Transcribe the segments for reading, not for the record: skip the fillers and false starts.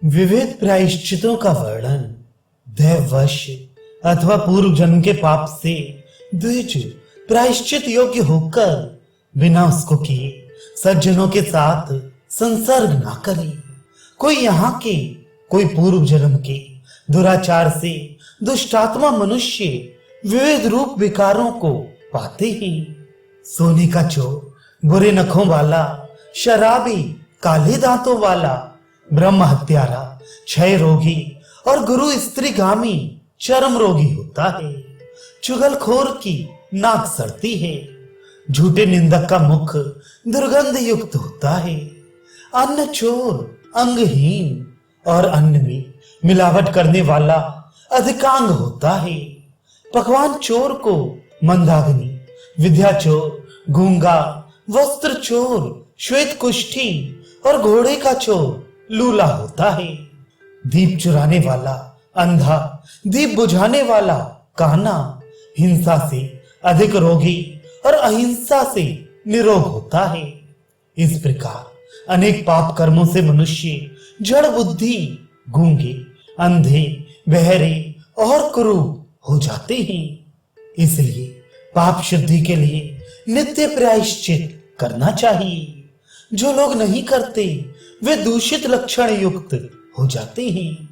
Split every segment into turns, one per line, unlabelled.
विविध प्रायश्चितों का वर्णन दैववश अथवा पूर्व जन्म के पाप से द्विज प्रायश्चित योग्य होकर बिना उसको किए सज्जनों के साथ संसर्ग ना करे। कोई यहाँ के कोई पूर्व जन्म के दुराचार से दुष्टात्मा मनुष्य विविध रूप विकारों को पाते ही। सोने का चोर, बुरे नखों वाला, शराबी, काले दांतों वाला, ब्रह्म हत्यारा, क्षय रोगी और गुरु स्त्रीगामी चरम रोगी होता है। चुगलखोर की नाक सड़ती है, झूठे निंदक का मुख दुर्गंध युक्त होता है। अन्न चोर अंगहीन और अन्न में मिलावट करने वाला अधिकांग होता है। पकवान चोर को मंदाग्नि, विद्या चोर गूंगा, वस्त्र चोर श्वेत कुष्ठी और घोड़े का चोर लूला होता है। दीप चुराने वाला अंधा, दीप बुझाने वाला काना हिंसा से अधिक रोगी और अहिंसा से निरोग होता है। इस प्रकार अनेक पाप कर्मों से मनुष्य जड़ बुद्धि, गूंगे, अंधे, बहरे और कुरूप हो जाते हैं। इसलिए पाप शुद्धि के लिए नित्य प्रायश्चित करना चाहिए। जो लोग नहीं करते वे दूषित लक्षण युक्त हो जाते हैं।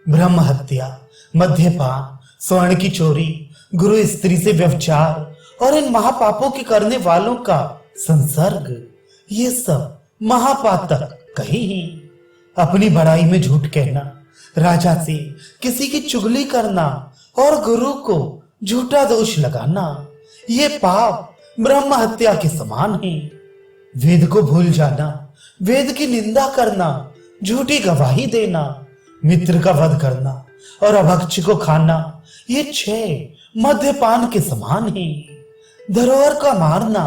ब्रह्म हत्या, मद्यपान, स्वर्ण की चोरी, गुरु स्त्री से व्यभिचार और इन महापापों के करने वालों का संसर्ग, ये सब महापातक कहे हैं। अपनी बड़ाई में झूठ कहना, राजा से किसी की चुगली करना और गुरु को झूठा दोष लगाना, ये पाप ब्रह्म हत्या के समान है। वेद को भूल जाना, वेद की निंदा करना, झूठी गवाही देना, मित्र का वध करना और अभक्ष को खाना, ये 6 मद्यपान के समान है। धरोहर का मारना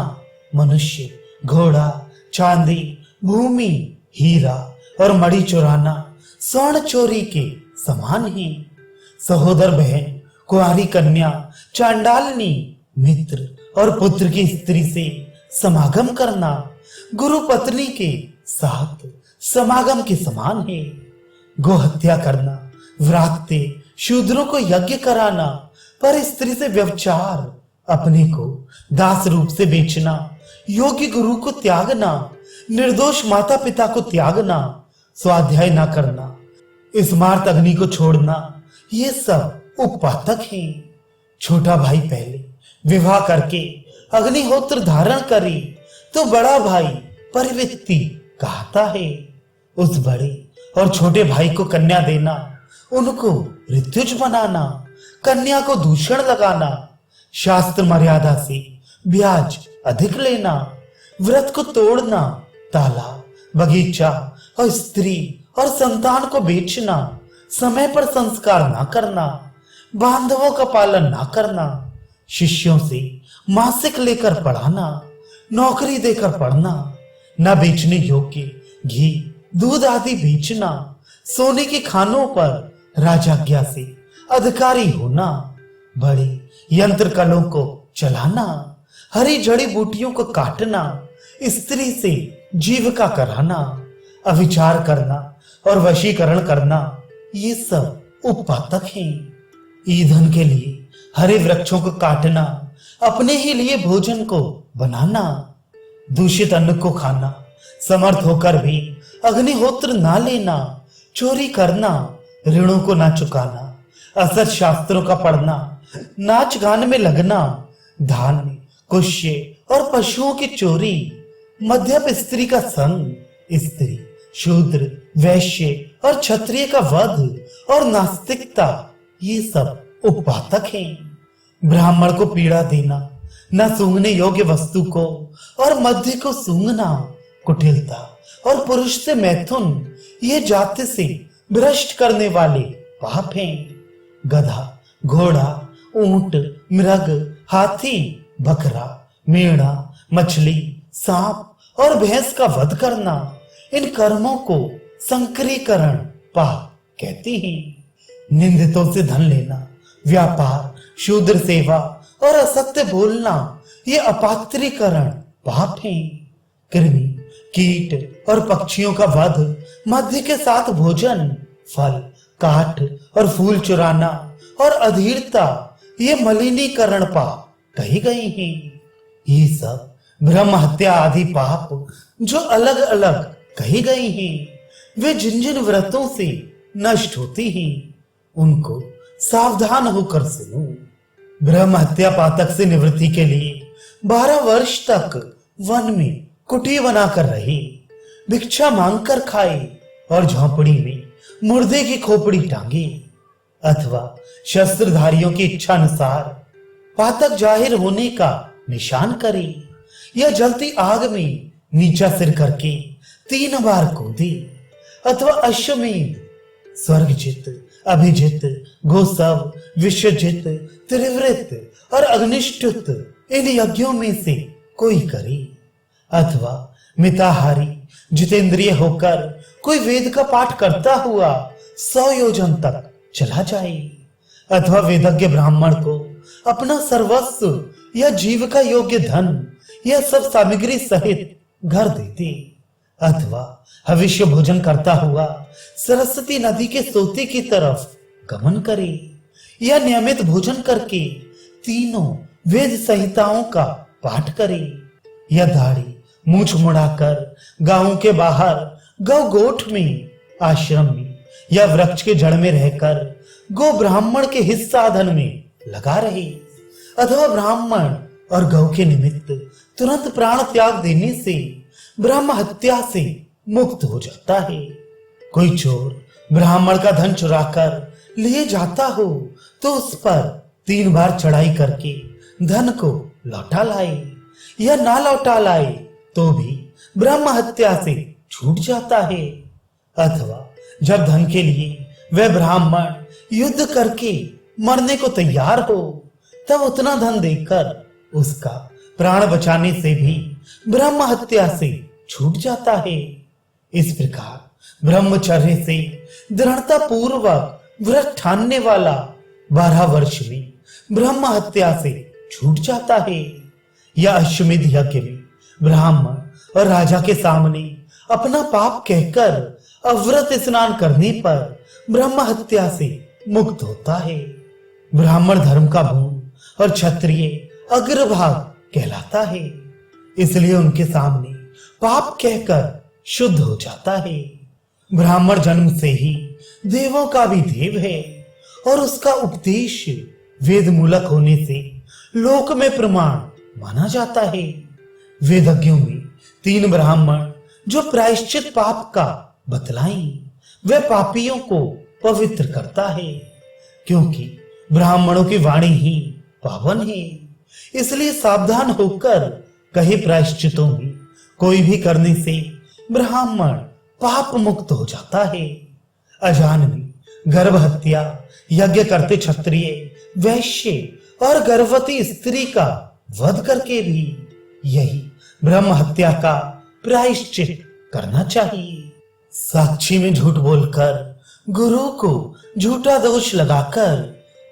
मनुष्य, घोड़ा, चांदी, भूमि, हीरा और मणि चुराना स्वर्ण चोरी के समान है। सहोदर बहन, कुंवारी कन्या, चांडालनी, मित्र और पुत्र की स्त्री से समागम करना गुरु पत्नी के साथ समागम के समान है। गोहत्या करना, व्रात्य शूद्रों को यज्ञ कराना, पर स्त्री से व्यभिचार, अपने को दास रूप से बेचना, योग्य गुरु को त्यागना, निर्दोष माता पिता को त्यागना, स्वाध्याय ना करना, स्मार्त अग्नि को छोड़ना, ये सब उपपातक हैं। छोटा भाई पहले विवाह करके अग्निहोत्र धारण करे तो बड़ा भाई परिवित्ति कहता है। उस बड़े और छोटे भाई को कन्या देना, उनको ऋतुज बनाना, कन्या को दूषण लगाना, शास्त्र मर्यादा से ब्याज अधिक लेना, व्रत को तोड़ना, तालाब, बगीचा और स्त्री और संतान को बेचना, समय पर संस्कार ना करना, बांधवों का पालन ना करना, शिष्यों से मासिक लेकर पढ़ाना, नौकरी देकर पढ़ना, न बेचने योग्य घी, दूध आदि बेचना, सोने के खानों पर राजाज्ञा से अधिकारी होना, बड़े यंत्र कलों को चलाना, हरी जड़ी बूटियों को काटना, स्त्री से जीविका कराना, अविचार करना और वशीकरण करना, ये सब उपपातक हैं। ईंधन के लिए हरे वृक्षों को काटना, अपने ही लिए भोजन को बनाना, दूषित अन्न को खाना, समर्थ होकर भी अग्निहोत्र ना लेना, चोरी करना, ऋणों को ना चुकाना, असत शास्त्रों का पढ़ना, नाच गान में लगना, धान्य, कुश्य और पशुओं की चोरी, मध्यप स्त्री का संग, स्त्री, शूद्र, वैश्य और क्षत्रिय का वध और नास्तिकता, ये सब उपपातक हैं। ब्राह्मण को पीड़ा देना, न सूंघने योग्य वस्तु को और मध्य को सूंघना, कुटिलता और पुरुष से मैथुन, ये जाति से भ्रष्ट करने वाले पाप हैं। गधा, घोड़ा, ऊंट, मृग, हाथी, बकरा, मेढ़ा, मछली, सांप और भैंस का वध करना, इन कर्मों को संकरीकरण पाप कहते हैं। निंदितों से धन लेना, व्यापार, शूद्र सेवा और असत्य बोलना, ये अपात्रीकरण पाप है। कृमि, कीट और पक्षियों का वध, मध्य के साथ भोजन फल, काठ और फूल चुराना और अधीरता ये मलिनीकरण पाप कही गई हैं। ये सब ब्रह्म हत्या आदि पाप जो अलग अलग कही गई हैं, वे जिन जिन व्रतों से नष्ट होती हैं, उनको सावधान होकर सुनो। ब्रह्म हत्या पातक से निवृत्ति के लिए 12 वर्ष तक वन में कुटी बनाकर रहे, भिक्षा मांगकर खाए और झोंपड़ी में मुर्दे की खोपड़ी टांगे, अथवा शस्त्रधारियों की इच्छा अनुसार पातक जाहिर होने का निशान करे, या जलती आग में नीचा सिर करके 3 बार कूदे, अथवा अश्वमेध, स्वर्गजित, अभिजित, गोसव, विश्वजित, त्रिवृत और अग्निष्ठुत इन यज्ञों में से कोई करे, अथवा मिताहारी जितेंद्रिय होकर कोई वेद का पाठ करता हुआ 100 योजन तक चला जाए, अथवा वेदज्ञ ब्राह्मण को अपना सर्वस्व या जीव का योग्य धन या सब सामग्री सहित घर दे दे, अथवा हविष्य भोजन करता हुआ सरस्वती नदी के सोते की तरफ गमन करे, या नियमित भोजन करके तीनों वेद संहिताओं का पाठ करे, या दाढ़ी मूछ मुड़ाकर गांव के बाहर गौ गोठ में, आश्रम में या वृक्ष के जड़ में रहकर गो ब्राह्मण के हित साधन में लगा रहे, अथवा ब्राह्मण और गौ के निमित्त तुरंत प्राण त्याग देने से ब्रह्म हत्या से मुक्त हो जाता है। कोई चोर ब्राह्मण का धन चुराकर ले जाता हो तो उस पर 3 बार चढ़ाई करके धन को लौटा लाए, या ना लौटा लाए तो भी ब्रह्म हत्या से छूट जाता है, अथवा जब धन के लिए वह ब्राह्मण युद्ध करके मरने को तैयार हो तब उतना धन देकर उसका प्राण बचाने से भी ब्रह्म हत्या से छूट जाता है। इस प्रकार ब्रह्मचर्य से दृढ़ता पूर्वक व्रत ठानने वाला 12 वर्ष में ब्रह्म हत्या से छूट जाता है, या अश्वमेध यज्ञ में ब्राह्मण और राजा के सामने अपना पाप कहकर अव्रत स्नान करने पर ब्रह्म हत्या से मुक्त होता है। ब्राह्मण धर्म का भूम और क्षत्रिय अग्रभाग कहलाता है, इसलिए उनके सामने पाप कहकर शुद्ध हो जाता है। ब्राह्मण जन्म से ही देवों का भी देव है और उसका उपदेश वेद मूलक होने से लोक में प्रमाण माना जाता है। वेदज्ञों में 3 ब्राह्मण जो प्रायश्चित पाप का बतलाएं, वह पापियों को पवित्र करता है, क्योंकि ब्राह्मणों की वाणी ही पावन है। इसलिए सावधान होकर कहे प्रायश्चितों में कोई भी करने से ब्राह्मण पाप मुक्त हो जाता है। अजान में गर्भ हत्या यज्ञ करते क्षत्रिय, वैश्य और गर्भवती स्त्री का वध करके भी यही ब्रह्म हत्या का प्रायश्चित करना चाहिए। साक्षी में झूठ बोलकर, गुरु को झूठा दोष लगाकर,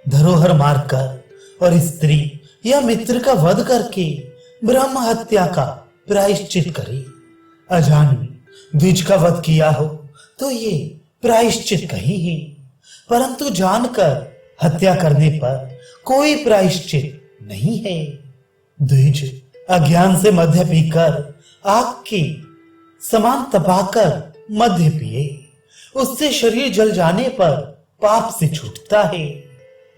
धरोहर मारकर और स्त्री या मित्र का वध करके ब्रह्म हत्या का प्रायश्चित करे। अजान में द्विज का वध किया हो तो ये प्रायश्चित कही है, परंतु जानकर हत्या करने पर कोई प्रायश्चित नहीं है। द्विज अज्ञान से मध्य पीकर आग के समान तपाकर मध्य पिए, उससे शरीर जल जाने पर पाप से छूटता है।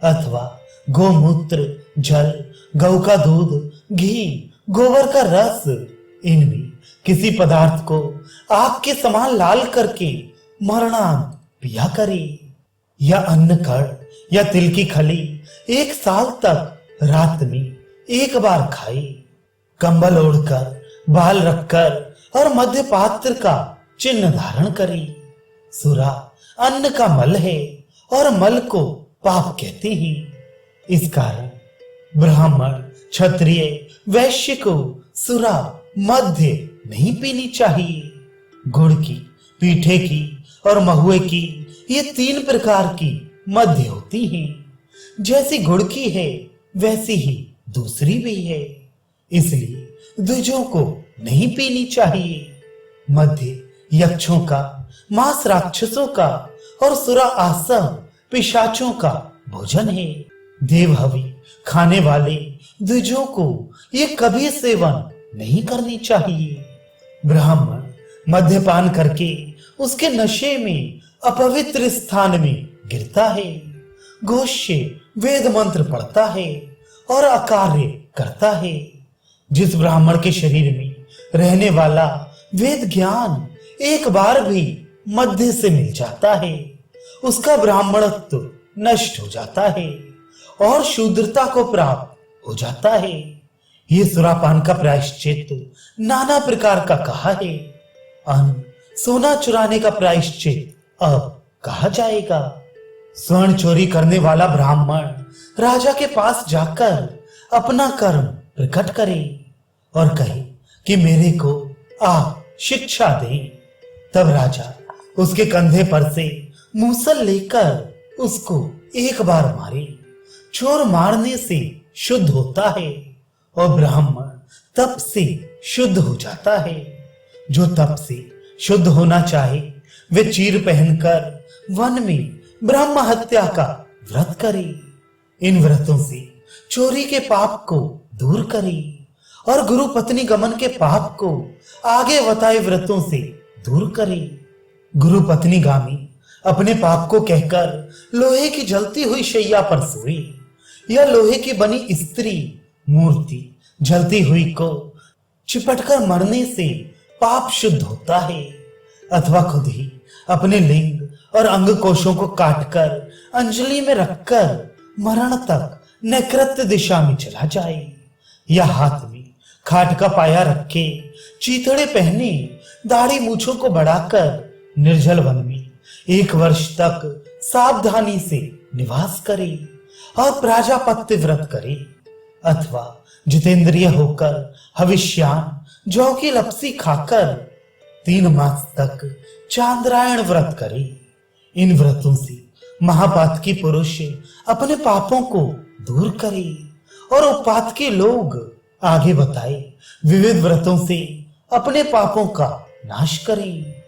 अथवा गोमूत्र, जल, गौ का दूध, घी, गोबर का रस, इनमें किसी पदार्थ को आग के समान लाल करके मरणांत पिया करे, या अन्न कड़ या तिल की खली 1 साल तक रात में 1 बार खाए। कंबल ओढ़कर, बाल रखकर और मध्य पात्र का चिन्ह धारण करे। सुरा अन्न का मल है और मल को पाप कहते हैं। इस कारण ब्राह्मण, क्षत्रिय, वैश्य को सुरा मध्य नहीं पीनी चाहिए। गुड़ की, पीठे की और महुए की ये 3 प्रकार की मध्य होती हैं। जैसी गुड़ की है वैसी ही दूसरी भी है, इसलिए द्विजों को नहीं पीनी चाहिए। मध्य यक्षों का, मांस राक्षसों का और सुरा आसव पिशाचों का भोजन है। देवहवी खाने वाले द्विजों को ये कभी सेवन नहीं करनी चाहिए। ब्राह्मण मद्यपान करके उसके नशे में अपवित्र स्थान में गिरता है, घोष्य वेद मंत्र पढ़ता है और अकार्य करता है। जिस ब्राह्मण के शरीर में रहने वाला वेद ज्ञान एक बार भी मध्य से मिल जाता है, उसका ब्राह्मणत्व नष्ट हो जाता है और शूद्रता को प्राप्त हो जाता है। ये सुरापान का प्रायश्चित नाना प्रकार का कहा है। अन्न सोना चुराने का प्रायश्चित अब कहा जाएगा। स्वर्ण चोरी करने वाला ब्राह्मण राजा के पास जाकर अपना कर्म प्रकट करे और कहे कि मेरे को आप शिक्षा दें। तब राजा उसके कंधे पर से मूसल लेकर उसको एक बार मारे। चोर मारने से शुद्ध होता है और ब्राह्मण तप से शुद्ध हो जाता है। जो तप से शुद्ध होना चाहे वे चीर पहनकर वन में ब्रह्म हत्या का व्रत करे। इन व्रतों से चोरी के पाप को दूर करे और गुरु पत्नी गमन के पाप को आगे बताए व्रतों से दूर करे। गुरु पत्नी गामी अपने पाप को कहकर लोहे की जलती हुई शैया पर सोए या लोहे की बनी स्त्री मूर्ति जलती हुई को चिपटकर मरने से पाप शुद्ध होता है, अथवा खुद ही अपने लिंग और अंग कोशों को काटकर अंजलि में रखकर मरण तक नैकृत्य दिशा में चला जाए, या हाथ में खाट का पाया रखे चीथड़े पहने दाढ़ी मूछों को बढ़ाकर निर्जल वन में 1 वर्ष तक सावधानी से निवास करे और प्राजापत्य व्रत करे, अथवा जितेंद्रिय होकर हविष्यान जौ की लपसी खाकर 3 मास तक चांद्रायण व्रत करे। इन व्रतों से महापातकी पुरुष अपने पापों को दूर करे और उपातकी लोग आगे बताए विविध व्रतों से अपने पापों का नाश करें।